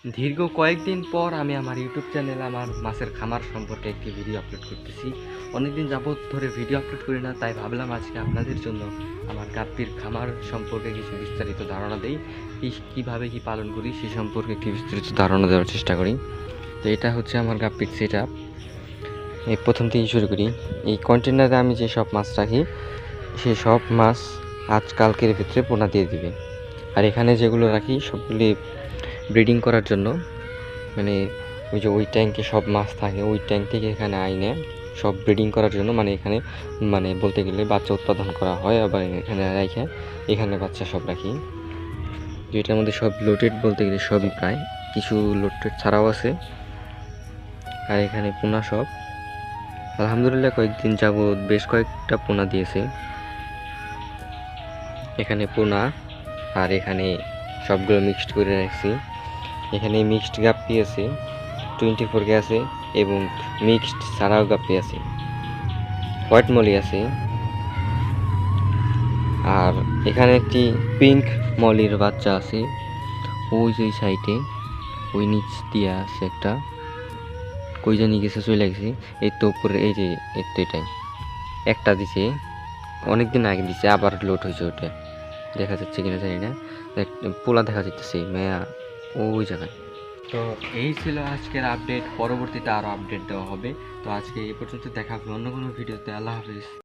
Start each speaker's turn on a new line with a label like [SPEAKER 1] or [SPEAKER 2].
[SPEAKER 1] দীর্ঘ কয়েকদিন পর আমি আমার ইউটিউব চ্যানেলে আমার মাছের খামার সম্পর্কে একটি ভিডিও আপলোড করতেছি। অনেকদিন যাবত ধরে ভিডিও আপলোড করি না, তাই ভাবলাম আজকে আপনাদের জন্য আমার গাপ্পির খামার সম্পর্কে কিছু বিস্তারিত ধারণা দেই। কীভাবে কী পালন করি সে সম্পর্কে একটি বিস্তারিত ধারণা দেওয়ার চেষ্টা করি। তো এটা হচ্ছে আমার গাপ্পির সেট আপ। এই প্রথম থেকে শুরু করি। এই কন্টেনারে আমি যে সব মাছ রাখি সেই সব মাছ আজকালকের ভিতরে পোনা দিয়ে দিবে। আর এখানে যেগুলো রাখি সবগুলি ব্রিডিং করার জন্য, মানে ওই ট্যাঙ্কে সব মাছ থাকে, ওই ট্যাঙ্ক থেকে এখানে আইনে সব ব্রিডিং করার জন্য, মানে এখানে মানে বলতে গেলে বাচ্চা উৎপাদন করা হয়। আবার এখানে রেখে এখানে বাচ্চা সব রাখি, যেটার মধ্যে সব লোটেড বলতে গেলে সবই প্রায়, কিছু লোটেড ছাড়াও আছে। আর এখানে পোনা সব আলহামদুলিল্লাহ কয়েকদিন যাবৎ বেশ কয়েকটা পোনা দিয়েছে। এখানে পোনা আর এখানে সবগুলো মিক্সড করে রাখছি। এখানে মিক্সড গাপ্পি আছে, 24K আছে এবং মিক্সড ছাড়াও গাপ্পি আছে, হোয়াইট মলি আছে। আর এখানে একটি পিঙ্ক মলির বাচ্চা আছে, ওই যে সাইডে ওই নিচ দিয়ে আছে একটা, কই জানি গেছে চলে গেছে। এই তো উপরে এই যে এটাই একটা দিছে, অনেকদিন আগে দিছে, আবার লোড হয়েছে। ওটা দেখা যাচ্ছে কিনা জানি না, পোলা দেখা যাচ্ছে মেয়া ওই জায়গায়। তো এই ছিল আজকের আপডেট, পরবর্তীতে আরও আপডেট দেওয়া হবে। তো আজকে এই পর্যন্ত, দেখা হবে অন্য কোনো ভিডিওতে। আল্লাহ হাফিজ।